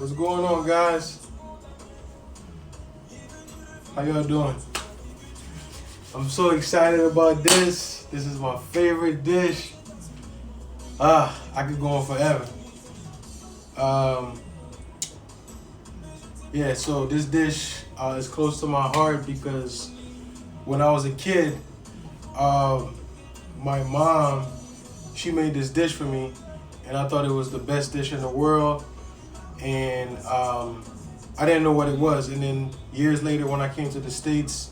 What's going on, guys? How y'all doing? I'm so excited about this. This is my favorite dish. I could go on forever. Yeah, so this dish is close to my heart because when I was a kid, my mom, she made this dish for me, and I thought it was the best dish in the world. And I didn't know what it was. And then years later, when I came to the States,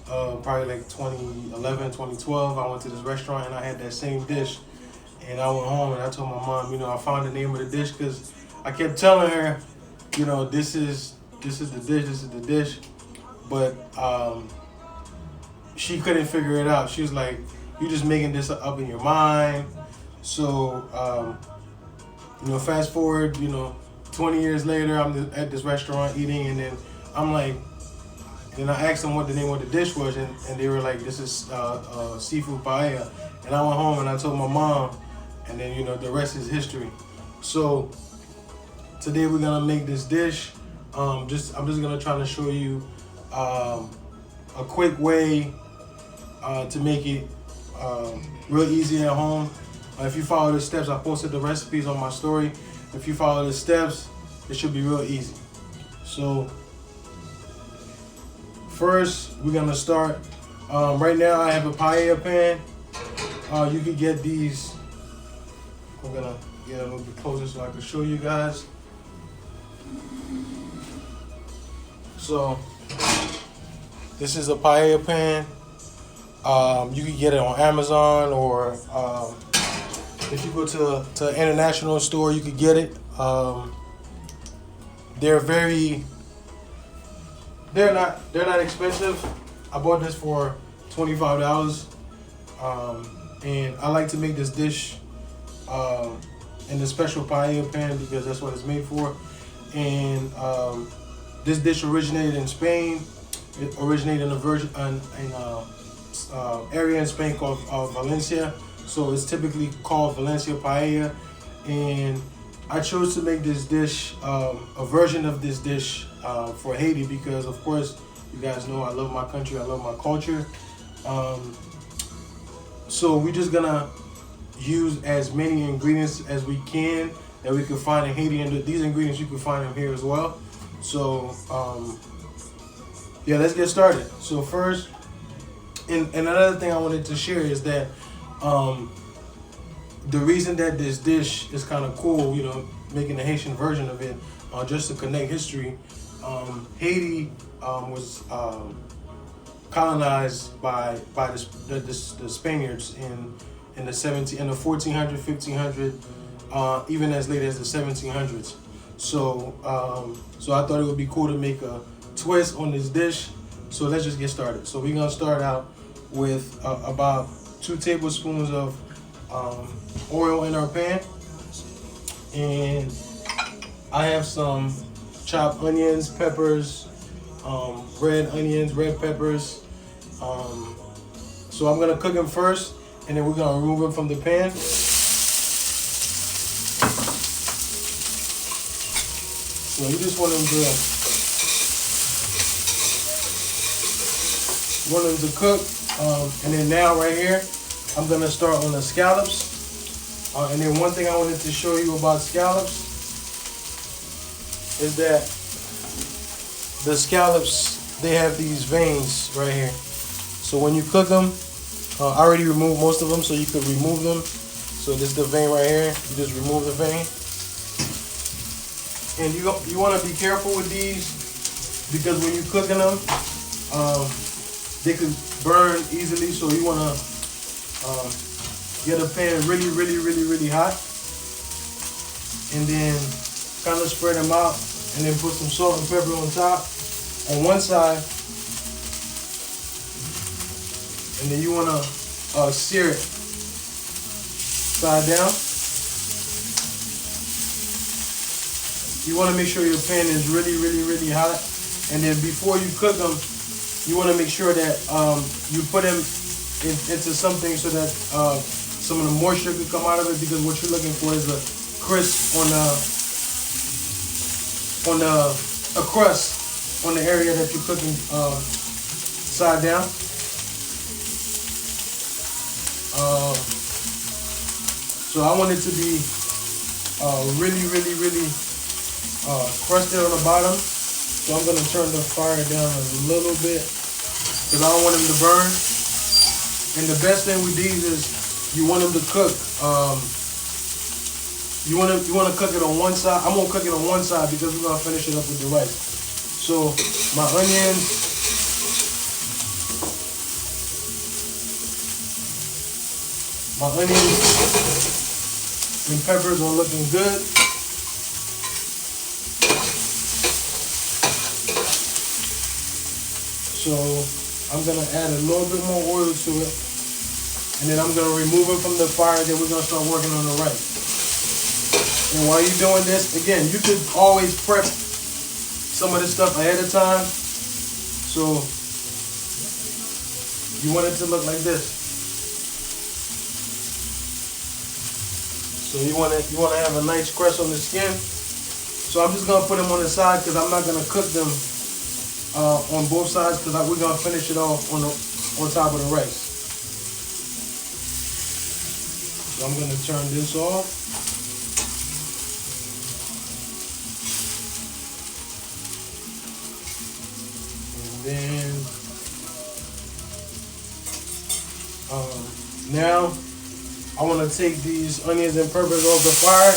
probably like 2011, 2012, I went to this restaurant and I had that same dish. And I went home and I told my mom, I found the name of the dish because I kept telling her, this is the dish. But she couldn't figure it out. She was like, "You just making this up in your mind." So, fast forward, 20 years later, I'm at this restaurant eating, and then I'm like, then I asked them what the name of the dish was, and they were like, "This is seafood paella." And I went home and I told my mom, and then the rest is history. So today we're gonna make this dish. I'm just gonna try to show you a quick way to make it real easy at home. If you follow the steps, I posted the recipes on my story. If you follow the steps, it should be real easy. So first, we're gonna start. Right now, I have a paella pan. You could get these. I'm gonna get a little bit closer so I can show you guys. So this is a paella pan. You can get it on Amazon, or if you go to an international store, you could get it. They're not expensive. I bought this for $25, and I like to make this dish in the special paella pan because that's what it's made for. And this dish originated in Spain. It originated in an area in Spain called Valencia. So it's typically called Valencia paella. And I chose to make this dish, a version of this dish for Haiti because, of course, you guys know I love my country, I love my culture. So we're just gonna use as many ingredients as we can that we can find in Haiti, and these ingredients you can find them here as well. So yeah, let's get started. So first, and another thing I wanted to share is that the reason that this dish is kind of cool, making the Haitian version of it, just to connect history. Haiti was colonized by the Spaniards in the 1400, 1500, even as late as the 1700s. So I thought it would be cool to make a twist on this dish. So let's just get started. So we're gonna start out with about 2 tablespoons of oil in our pan, and I have some chopped onions, peppers, red onions, red peppers. So I'm gonna cook them first, and then we're gonna remove them from the pan. So you just want them to cook, and then now right here, I'm gonna start on the scallops. And then one thing I wanted to show you about scallops is that the scallops, they have these veins right here. So when you cook them, I already removed most of them, so you could remove them. So this is the vein right here. You just remove the vein. And you want to be careful with these because when you're cooking them, they could burn easily. So you want to get a pan really, really, really, really hot, and then kind of spread them out, and then put some salt and pepper on top on one side, and then you want to sear it side down. You want to make sure your pan is really, really, really hot, and then before you cook them, you want to make sure that you put them into something so that some of the moisture could come out of it, because what you're looking for is a crisp on on a crust on the area that you're cooking side down. So I want it to be really crusted on the bottom. So I'm gonna turn the fire down a little bit because I don't want them to burn. And the best thing with these is you want them to cook. You want to cook it on one side. I'm gonna cook it on one side because we're gonna finish it up with the rice. So my onions. My onions and peppers are looking good. So I'm gonna add a little bit more oil to it, and then I'm gonna remove it from the fire. Then we're gonna start working on the rice. And while you're doing this, again, you could always prep some of this stuff ahead of time. So you want it to look like this. So you want to have a nice crust on the skin. So I'm just gonna put them on the side because I'm not gonna cook them on both sides because we're gonna finish it off on top of the rice. So I'm gonna turn this off. And then now I want to take these onions and peppers off the fire.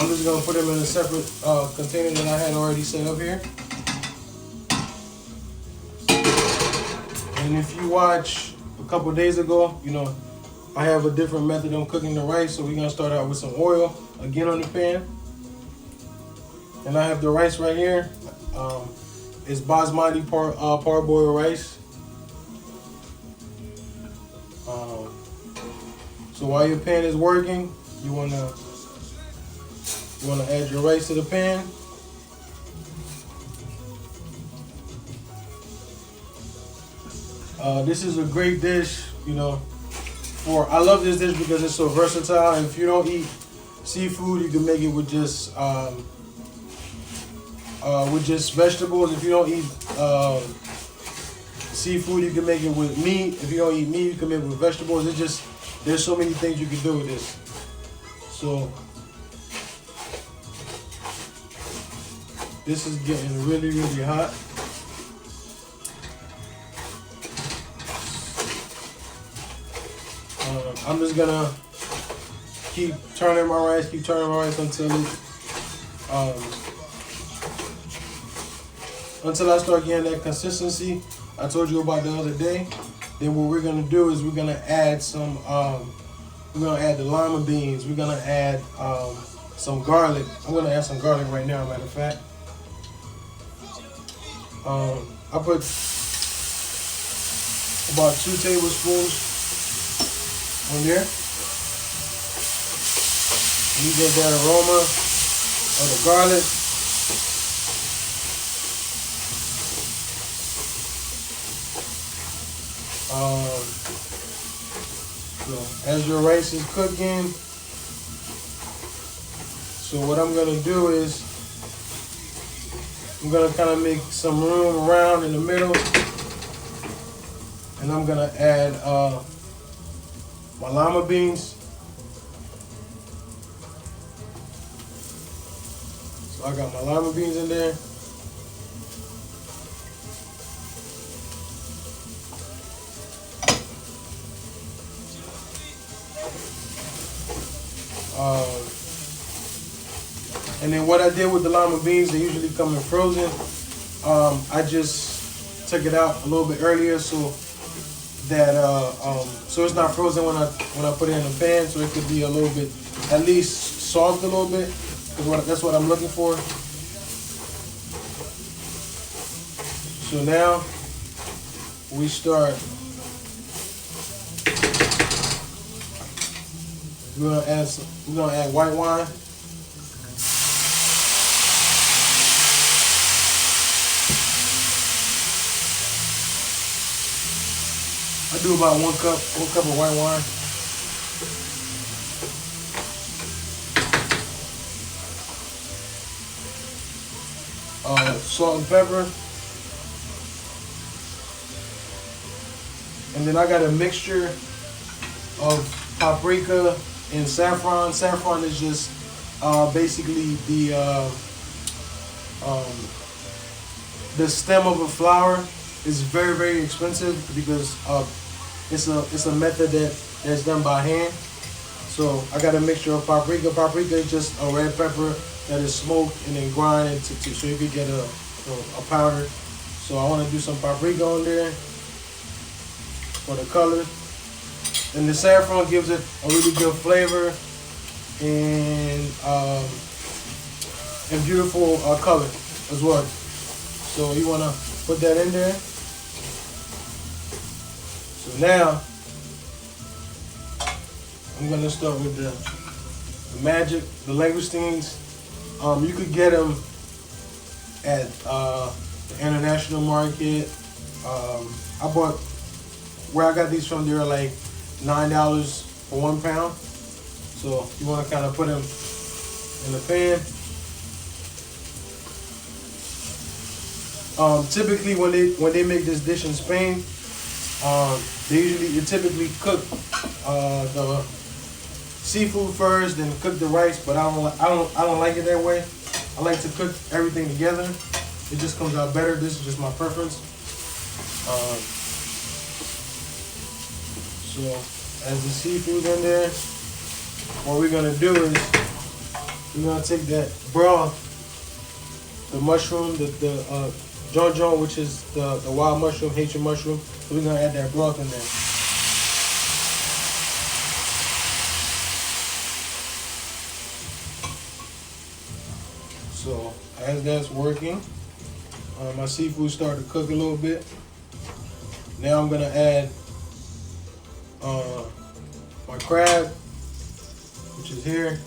I'm just going to put them in a separate container that I had already set up here. And if you watch a couple days ago, you know, I have a different method on cooking the rice. So we're going to start out with some oil again on the pan. And I have the rice right here. It's basmati parboiled rice. So while your pan is working, you wanna add your rice to the pan. This is a great dish, you know. I love this dish because it's so versatile. And if you don't eat seafood, you can make it with just vegetables. If you don't eat seafood, you can make it with meat. If you don't eat meat, you can make it with vegetables. There's so many things you can do with this. So this is getting really hot. I'm just gonna keep turning my rice until I start getting that consistency I told you about the other day. Then what we're gonna do is we're gonna add some, we're gonna add the lima beans. We're gonna add some garlic. I'm gonna add some garlic right now, matter of fact. I put about 2 tablespoons on there. And you get that aroma of the garlic. So as your rice is cooking, so what I'm gonna do is I'm gonna kind of make some room around in the middle, and I'm gonna add my lima beans. So I got my lima beans in there. And then what I did with the lima beans, they usually come in frozen. I just took it out a little bit earlier so that so it's not frozen when I put it in the pan, so it could be a little bit, at least soft a little bit. That's what I'm looking for. So now we start. We're gonna add white wine. do about one cup of white wine. Salt and pepper. And then I got a mixture of paprika and saffron. Saffron is just basically the stem of a flower. Is very, very expensive because it's a method that's done by hand. So I got a mixture of paprika. Paprika is just a red pepper that is smoked and then grinded so you can get a powder. So I want to do some paprika on there for the color. And the saffron gives it a really good flavor and beautiful color as well. So you want to put that in there. So now I'm going to start with the magic, the langoustines. You could get them at the international market. I bought, where I got these from, they were like $9 for 1 pound. So you want to kind of put them in the pan. Typically when they make this dish in Spain, you typically cook the seafood first, then cook the rice. But I don't like it that way. I like to cook everything together. It just comes out better. This is just my preference. So as the seafood in there, what we're gonna do is we're gonna take that broth, the mushroom, the Djon, which is the wild mushroom, Haitian mushroom. So we're gonna add that broth in there. So as that's working, my seafood started to cook a little bit. Now I'm gonna add my crab, which is here.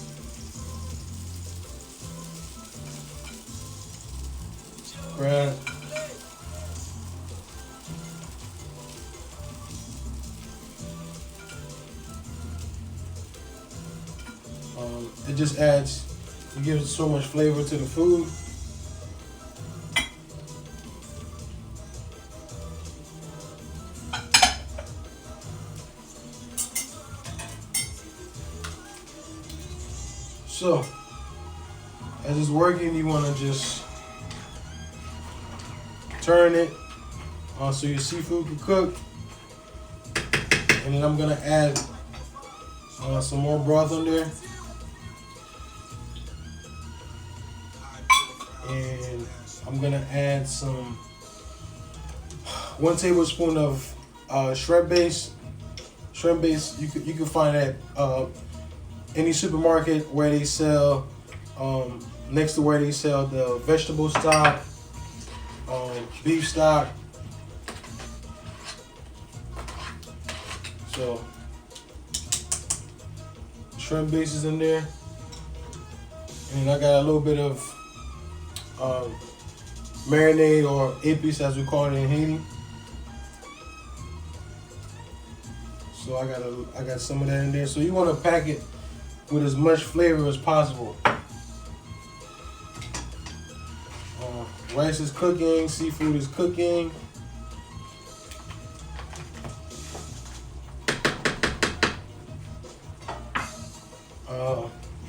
Crab. It just adds, it gives so much flavor to the food. So, as it's working, you want to just turn it so your seafood can cook. And then I'm going to add some more broth on there. And I'm going to add 1 tablespoon of shrimp base. Shrimp base, you can find at any supermarket where they sell, next to where they sell the vegetable stock, beef stock. So shrimp base is in there, and I got a little bit of marinade, or epis as we call it in Haiti. So I got some of that in there. So you want to pack it with as much flavor as possible. Rice is cooking, seafood is cooking.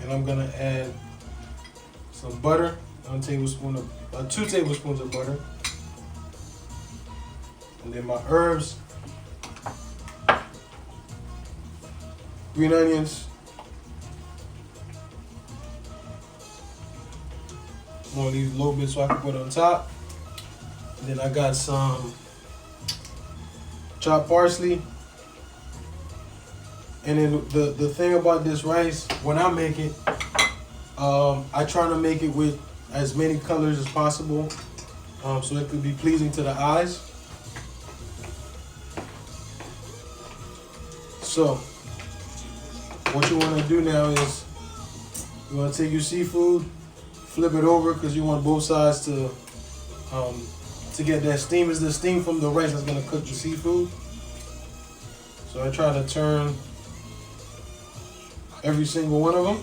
And I'm gonna add some butter, 2 tablespoons of butter. And then my herbs, green onions, I'm gonna leave a little bit so I can put it on top. And then I got some chopped parsley. And then the thing about this rice, when I make it, I try to make it with as many colors as possible, so it could be pleasing to the eyes. So what you want to do now is you want to take your seafood, flip it over, because you want both sides to get that steam. It's the steam from the rice that's gonna cook the seafood. So I try to turn every single one of them.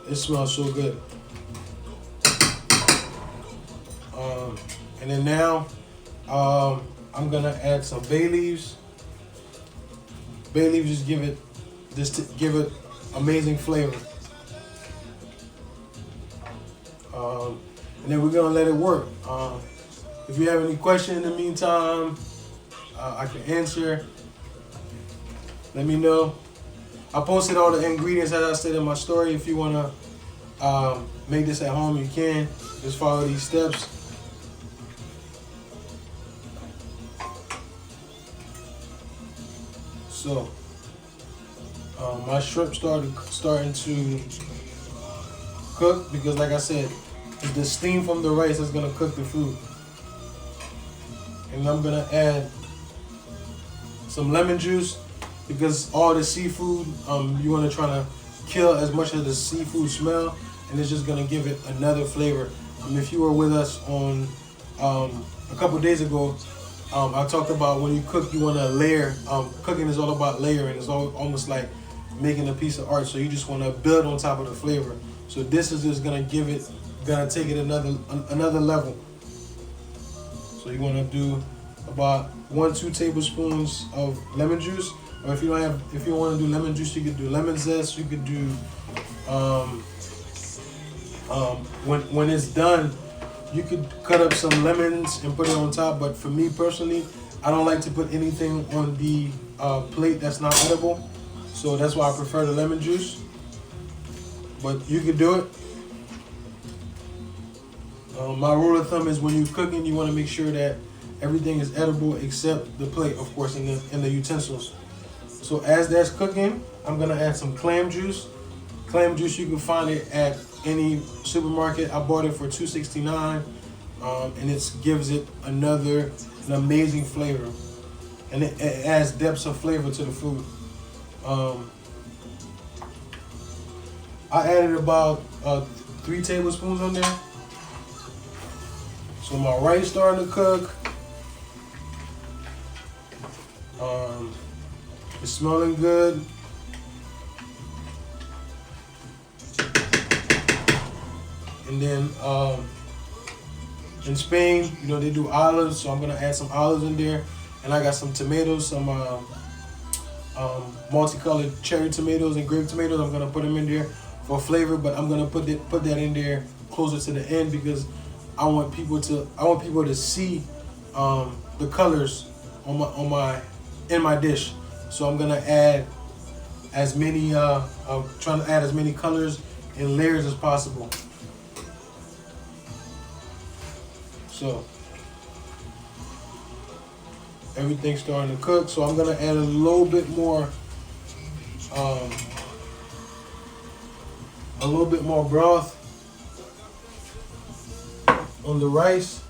It smells so good. And then now, I'm gonna add some bay leaves. Bay leaves just give it amazing flavor. And then we're gonna let it work. If you have any questions in the meantime, I can answer. Let me know. I posted all the ingredients as I said in my story. If you wanna make this at home, you can. Just follow these steps. So my shrimp starting to cook because, like I said, it's the steam from the rice that's gonna cook the food. And I'm gonna add some lemon juice because all the seafood, you wanna try to kill as much of the seafood smell, and it's just gonna give it another flavor. If you were with us on a couple days ago, I talked about when you cook, you want to layer. Cooking is all about layering. It's almost like making a piece of art. So you just want to build on top of the flavor. So this is just gonna take it another level. So you want to do about 1-2 tablespoons of lemon juice. Or if you want to do lemon juice, you could do lemon zest. You could do when it's done, you could cut up some lemons and put it on top, but for me personally, I don't like to put anything on the plate that's not edible. So that's why I prefer the lemon juice. But you can do it. My rule of thumb is when you're cooking, you want to make sure that everything is edible except the plate, of course, and the utensils. So as that's cooking, I'm gonna add some clam juice. Clam juice, you can find it at any supermarket. I bought it for $2.69, and it gives it an amazing flavor, and it adds depths of flavor to the food. I added about 3 tablespoons on there. So my rice starting to cook. It's smelling good. And then in Spain, they do olives, so I'm gonna add some olives in there. And I got some tomatoes, some multicolored cherry tomatoes and grape tomatoes. I'm gonna put them in there for flavor, but I'm gonna put that in there closer to the end because I want people to see the colors in my dish. So I'm gonna add as many I'm trying to add as many colors and layers as possible. So everything's starting to cook. So I'm gonna add a little bit more broth on the rice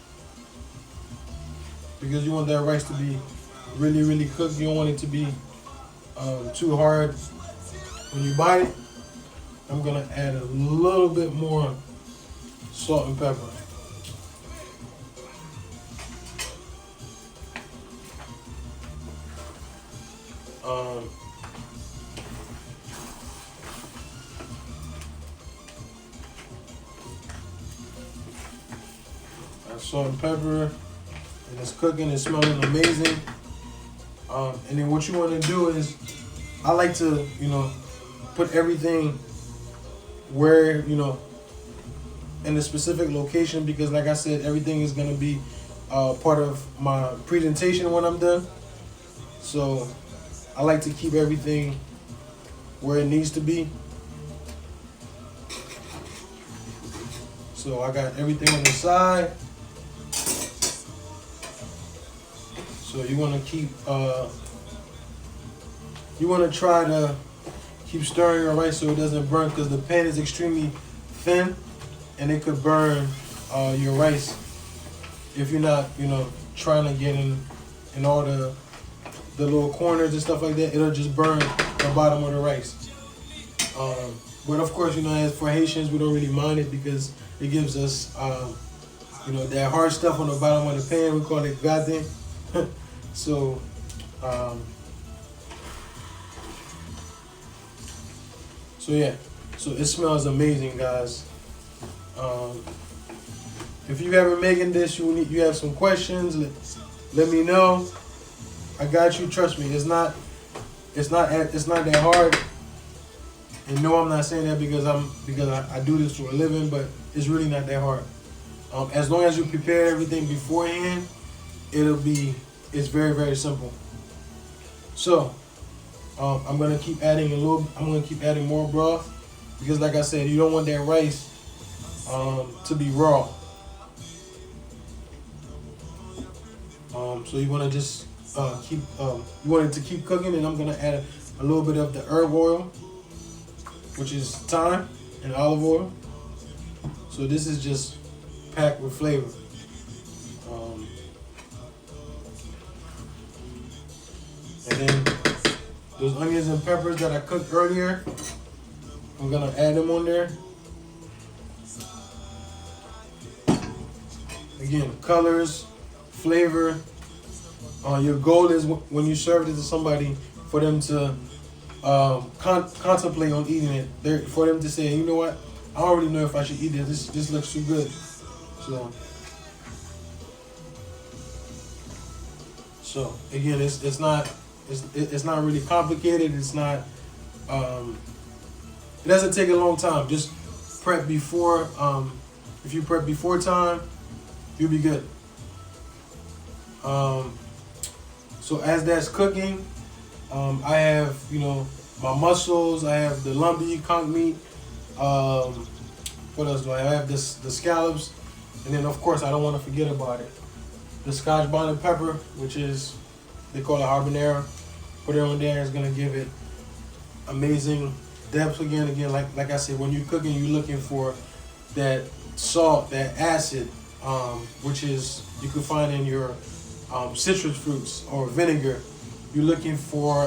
because you want that rice to be really, really cooked. You don't want it to be too hard when you bite it. I'm gonna add a little bit more salt and pepper. Salt and pepper, and it's cooking. It's smelling amazing. And then what you want to do is, I like to, put everything where, in a specific location because, like I said, everything is gonna be part of my presentation when I'm done. So I like to keep everything where it needs to be. So I got everything on the side. So you want to try to keep stirring your rice so it doesn't burn because the pan is extremely thin and it could burn your rice if you're not, trying to get in all the little corners and stuff like that. It'll just burn the bottom of the rice. But of course, as for Haitians, we don't really mind it because it gives us You know, that hard stuff on the bottom of the pan, we call it gade. So, so yeah, so it smells amazing, guys. If you ever making this, you have some questions, let me know. I got you. Trust me, it's not that hard. And no, I'm not saying that because I do this for a living, but it's really not that hard. As long as you prepare everything beforehand, it's very, very simple. So I'm gonna keep adding more broth because, like I said, you don't want that rice to be raw. So you want to just you want it to keep cooking, and I'm gonna add a little bit of the herb oil, which is thyme and olive oil. So this is just packed with flavor. And then those onions and peppers that I cooked earlier, I'm gonna add them on there. Again, colors, flavor. Your goal is when you serve it to somebody, for them to contemplate on eating it. For them to say, you know what, I don't really know if I should eat this. This looks too good. So again, it's not really complicated. It's not. It doesn't take a long time. Just prep before. If you prep before time, you'll be good. So as that's cooking, I have, you know, my mussels. I have the lumpy conch meat. What else do I have? I have the scallops, and then of course I don't want to forget about it. The Scotch bonnet pepper, which is, they call it habanero. Put it on there. It's gonna give it amazing depth again. Like I said, when you're cooking, you're looking for that salt, that acid, which is you can find in your citrus fruits or vinegar. You're looking for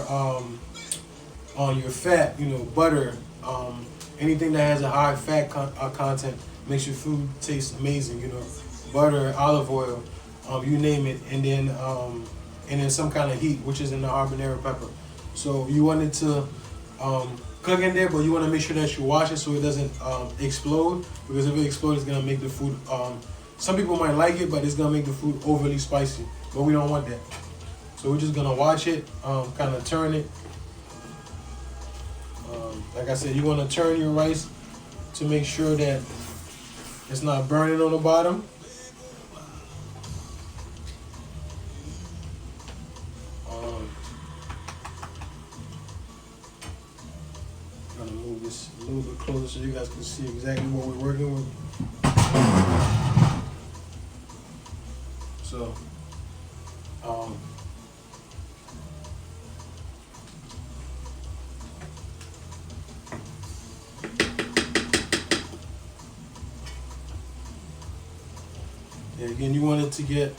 on your fat, you know, butter, anything that has a high fat content makes your food taste amazing. You know, butter, olive oil, you name it, and then some kind of heat, which is in the habanero pepper. So you want it to cook in there, but you want to make sure that you wash it so it doesn't explode, because if it explodes, it's gonna make the food. Some people might like it, but it's gonna make the food overly spicy. But we don't want that. So we're just gonna watch it, kind of turn it. Like I said, you want to turn your rice to make sure that it's not burning on the bottom. I'm gonna move this a little bit closer so you guys can see exactly what we're working with. So, yeah, again, you want it to get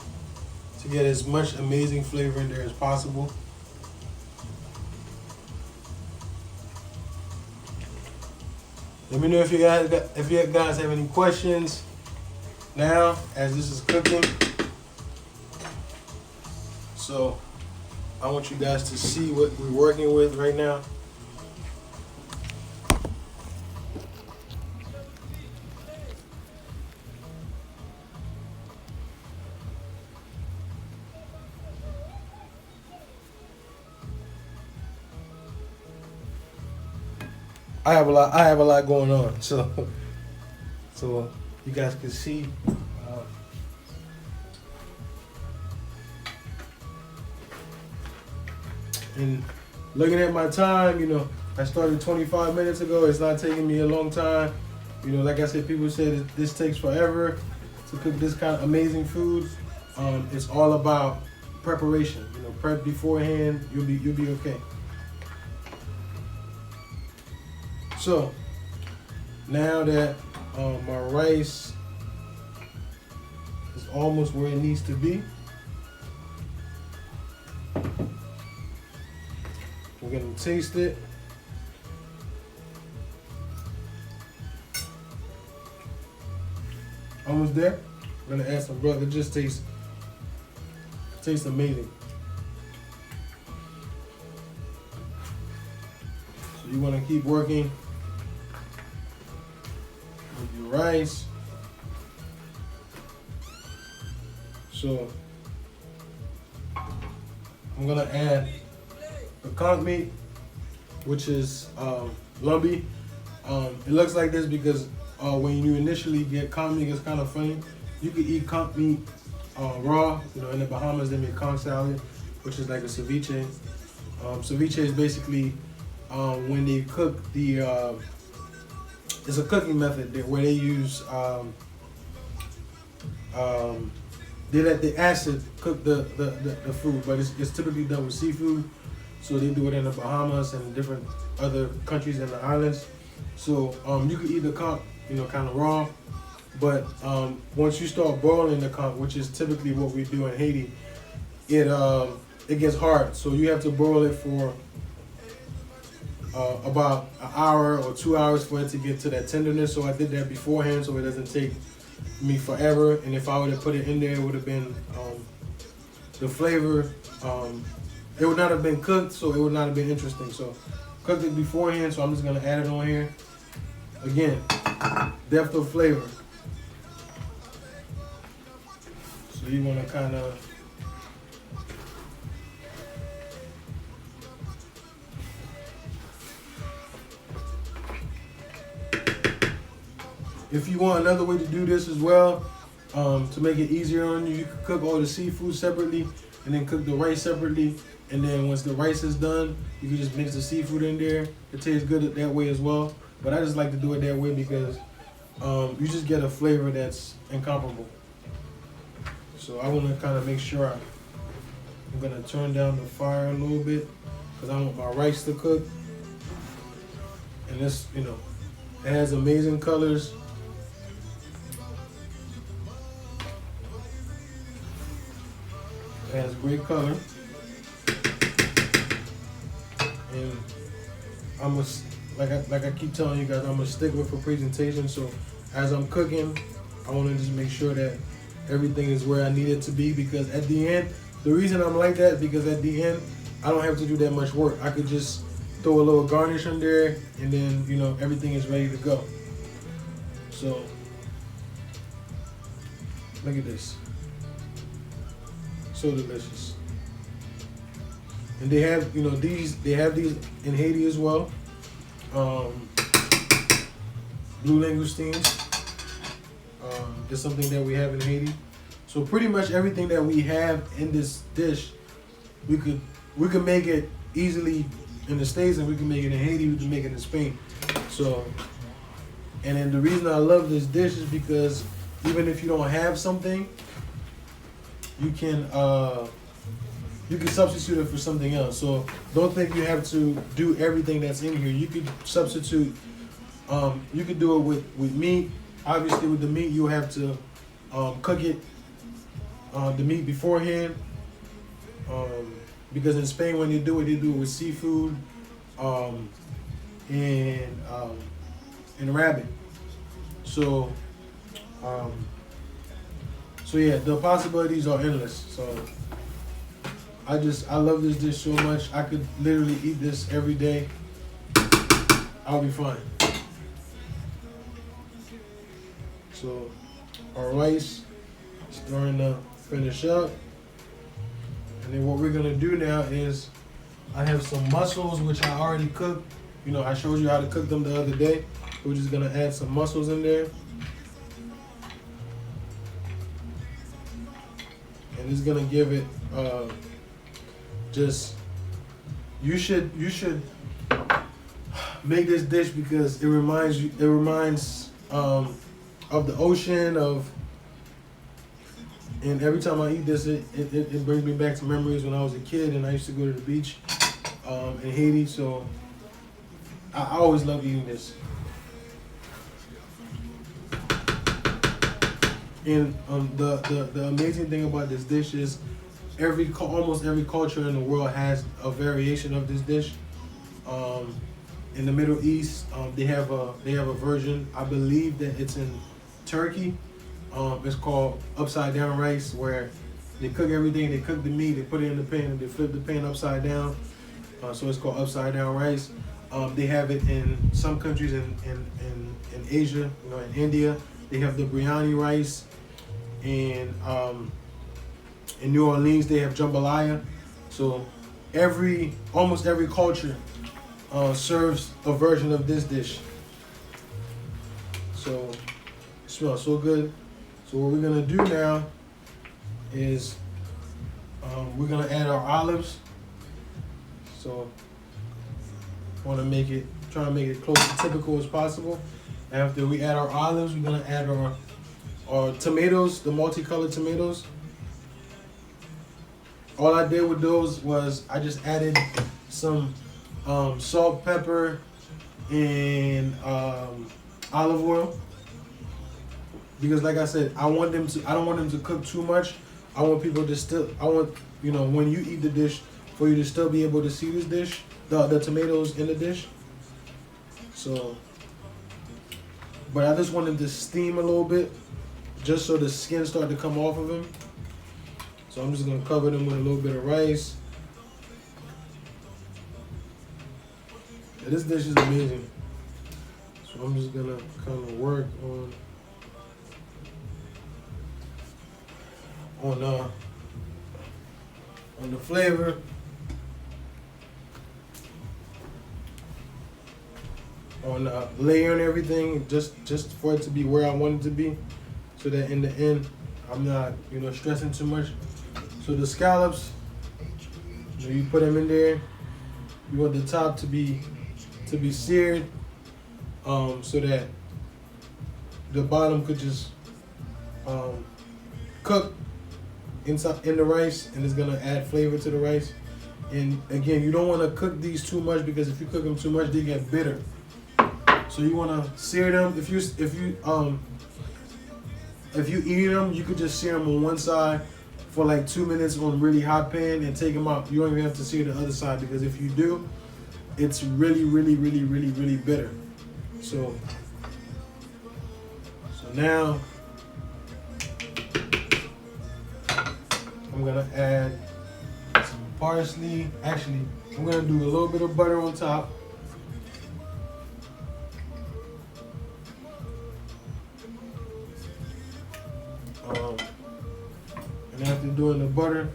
as much amazing flavor in there as possible. Let me know if you guys have any questions now as this is cooking. So I want you guys to see what we're working with right now. I have a lot going on, so you guys can see. And looking at my time, you know, I started 25 minutes ago. It's not taking me a long time. You know, like I said, people say that this takes forever to cook this kind of amazing food. It's all about preparation. You know, prep beforehand. You'll be okay. So now that my rice is almost where it needs to be, we're gonna taste it. Almost there. gonna add some broth. It just tastes amazing. So you wanna keep working with your rice. So I'm gonna add the conch meat, which is lumpy. It looks like this because when you initially get conch meat, it's kind of funny. You could eat conch meat raw. You know, in the Bahamas they make conch salad, which is like a ceviche. Ceviche is basically when they cook the. It's a cooking method where they use they let the acid cook the food, but it's typically done with seafood. So they do it in the Bahamas and different other countries in the islands. So you can eat the conch, you know, kind of raw, but once you start boiling the conch, which is typically what we do in Haiti, it gets hard. So you have to boil it for about an hour or 2 hours for it to get to that tenderness. So I did that beforehand so it doesn't take me forever. And if I would have put it in there, it would have been the flavor. It would not have been cooked, so it would not have been interesting. So cooked it beforehand, so I'm just gonna add it on here. Again, depth of flavor. So you wanna kind of if you want another way to do this as well, to make it easier on you, you can cook all the seafood separately and then cook the rice separately. And then once the rice is done, you can just mix the seafood in there. It tastes good that way as well. But I just like to do it that way because you just get a flavor that's incomparable. So I want to kind of make sure I'm going to turn down the fire a little bit because I want my rice to cook. And this, you know, it has amazing colors. It has great color. And I'm a, like I keep telling you guys, I'm a stickler for presentation. So as I'm cooking, I want to just make sure that everything is where I need it to be, because at the end, the reason I'm like that is because at the end, I don't have to do that much work. I could just throw a little garnish on there and then, you know, everything is ready to go. So look at this. So delicious. And they have, you know, they have these in Haiti as well. Blue langoustines. It's something that we have in Haiti. So pretty much everything that we have in this dish, we could make it easily in the States, and we can make it in Haiti, we can make it in Spain. So, and then the reason I love this dish is because even if you don't have something, you can substitute it for something else. So don't think you have to do everything that's in here. You could substitute. You could do it with meat. Obviously, with the meat, you have to cook it, the meat beforehand. Because in Spain, when they do it with seafood and rabbit. So yeah, the possibilities are endless. So I love this dish so much. I could literally eat this every day. I'll be fine. So our rice is starting to finish up. And then what we're gonna do now is, I have some mussels which I already cooked. You know, I showed you how to cook them the other day. We're just gonna add some mussels in there. And it's gonna give it you should make this dish because it reminds of the ocean, and every time I eat this, it brings me back to memories when I was a kid and I used to go to the beach in Haiti. So I always love eating this. And the amazing thing about this dish is almost every culture in the world has a variation of this dish. In the Middle East, they have a version. I believe that it's in Turkey. It's called upside down rice, where they cook everything. They cook the meat, they put it in the pan, and they flip the pan upside down. So it's called upside down rice. They have it in some countries in Asia, in India. They have the biryani rice. And in New Orleans, they have jambalaya. So almost every culture serves a version of this dish. So it smells so good. So what we're gonna do now is we're gonna add our olives. So try to make it close to typical as possible. After we add our olives, we're gonna add our tomatoes, the multicolored tomatoes. All I did with those was I just added some salt, pepper, and olive oil. Because like I said, I don't want them to cook too much. I want when you eat the dish, for you to still be able to see this dish, the tomatoes in the dish. So, but I just want them to steam a little bit, just so the skin start to come off of them. So I'm just gonna cover them with a little bit of rice. Yeah, this dish is amazing. So I'm just gonna kind of work on the flavor. On layering everything, just for it to be where I want it to be, so that in the end I'm not stressing too much. So the scallops, you put them in there. You want the top to be seared, so that the bottom could just cook in the rice, and it's gonna add flavor to the rice. And again, you don't want to cook these too much, because if you cook them too much, they get bitter. So you want to sear them. If you eat them, you could just sear them on one side for like 2 minutes on really hot pan and take them out. You don't even have to sear the other side, because if you do, it's really, really, really, really, really bitter. So now I'm gonna add some parsley. Actually, I'm gonna do a little bit of butter on top. And after doing the butter,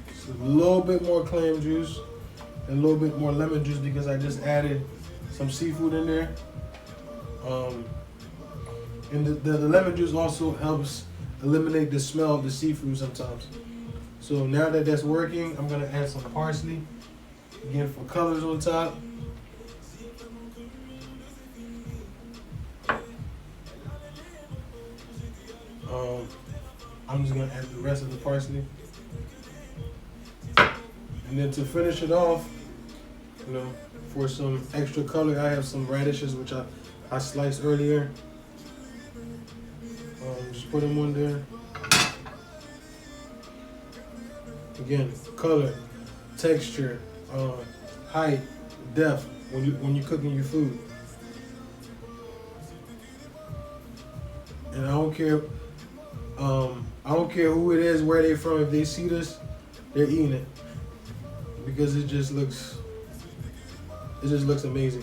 just a little bit more clam juice and a little bit more lemon juice, because I just added some seafood in there. And the lemon juice also helps eliminate the smell of the seafood sometimes. So now that that's working, I'm gonna add some parsley, again for colors on top. I'm just gonna add the rest of the parsley. And then to finish it off, for some extra color, I have some radishes, which I sliced earlier. Just put them on there. Again, color, texture, height, depth when you're cooking your food. And I don't care who it is, where they're from. If they see this, they're eating it, because it just looks amazing.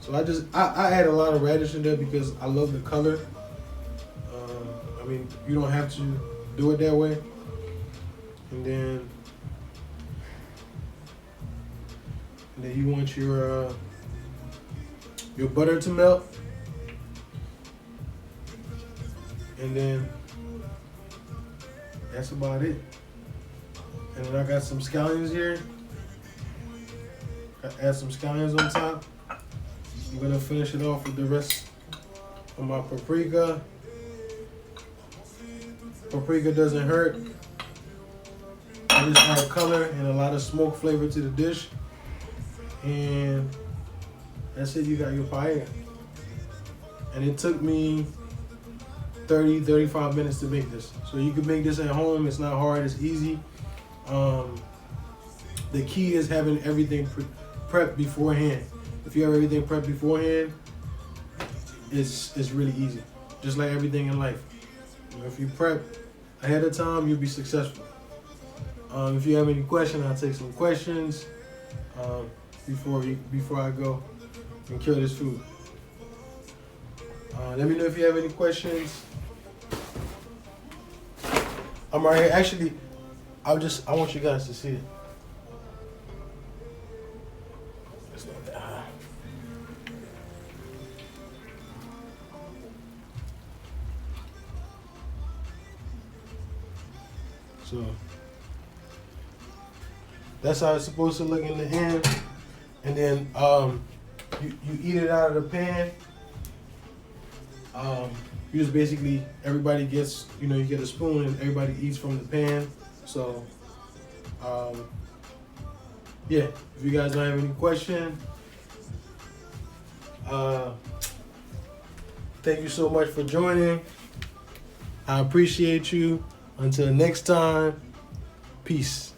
So I add a lot of radish in there because I love the color. I mean, you don't have to do it that way. And then you want your butter to melt. And then that's about it. And then I got some scallions here. I add some scallions on top. I'm gonna finish it off with the rest of my paprika. Paprika doesn't hurt. I just add color and a lot of smoke flavor to the dish. And that's it, you got your paella. And it took me 30-35 minutes to make this. So you can make this at home. It's not hard, it's easy. The key is having everything prepped beforehand. If you have everything prepped beforehand, it's really easy. just like everything in life. If you prep ahead of time, you'll be successful. If you have any questions, I'll take some questions before I go and kill this food. Let me know if you have any questions. I'm right here. Actually, I want you guys to see it. It's not that high. So that's how it's supposed to look in the end. And then you eat it out of the pan. You just basically, everybody gets, you get a spoon and everybody eats from the pan. So, yeah, if you guys don't have any questions, thank you so much for joining. I appreciate you. Until next time, peace.